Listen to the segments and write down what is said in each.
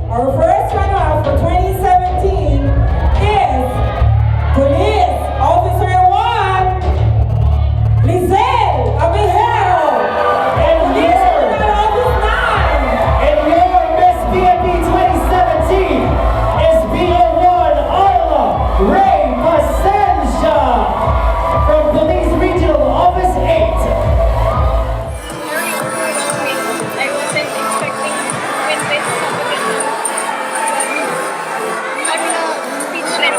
Our first runner-up for 2017 is Police Officer 1, Lizelle Abejero. And Police your, Officer Office 9. and your Miss PNP 2017 is BO1 Arla Ray Pasenja from Police Regional Office 8. Very overwhelming. I wasn't expecting when this happened. I'm speechless.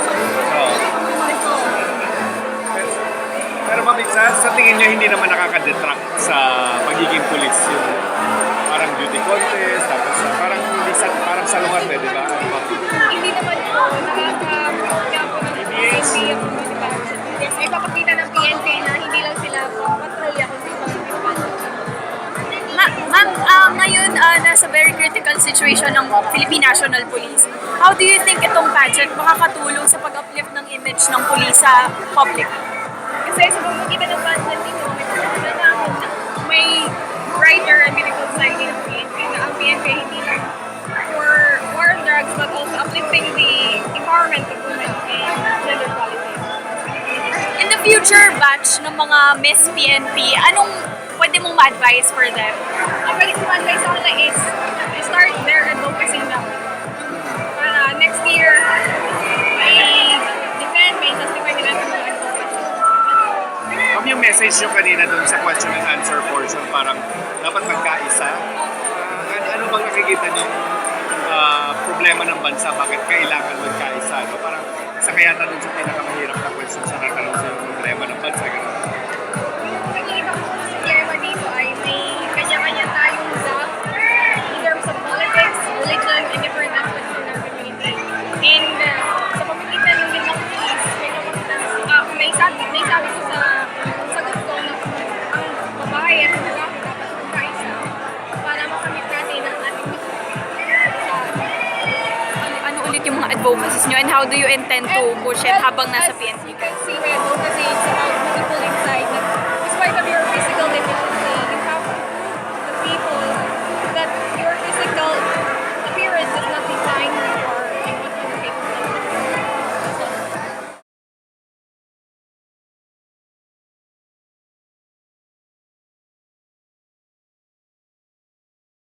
Pero ma'am, sa tingin niyo hindi naman nakaka-detract sa pagiging pulis yung parang beauty contest, tapos parang hindi parang salungat eh, di ba? Ano ba? Hindi naman po nakaka-kaya po ng PNP yung motivation. Yes, ay papakita ng PNP na hindi lang sila patrolya kung sino ang Ma'am, ngayon nasa very critical situation ng Philippine National Police. How do you think itong pageant makakatulong sa pag-uplift ng image ng police sa public? Kasi sa pagkakita ng pageant dito, may brighter and beautiful side din ng PNP na ang PNP hindi lang for war on drugs but also uplifting the empowerment of women and gender equality. In the future batch ng mga Miss PNP, anong pwede mong ma-advise for them? Ang pwede ko advice sa kanila is start their advocacy now. Para next year, may defend, may justify nila sa mga advocacy. Ma'am, yung message nyo kanina dun sa question and answer portion, parang dapat magkaisa. Ano bang nakikita nyo problema ng bansa? Bakit kailangan magkaisa? No? Parang isa kaya na dun sa pinakamahirap na question sa natanong sa yung problema ng bansa. Ganun. Nakikita ko sa sistema dito ay may kanya-kanya tayong gap in terms of politics, religion, and different aspects of our community. And sa pamamagitan ng limang police, may sabi ko sa sagot ko na ang babae at ang lalaki dapat magkaisa para makamit natin ang ating mission. Ano ulit yung mga advocacies nyo and how do you intend to push it habang nasa PNP? As you can see, my advocacy is about multiple insight na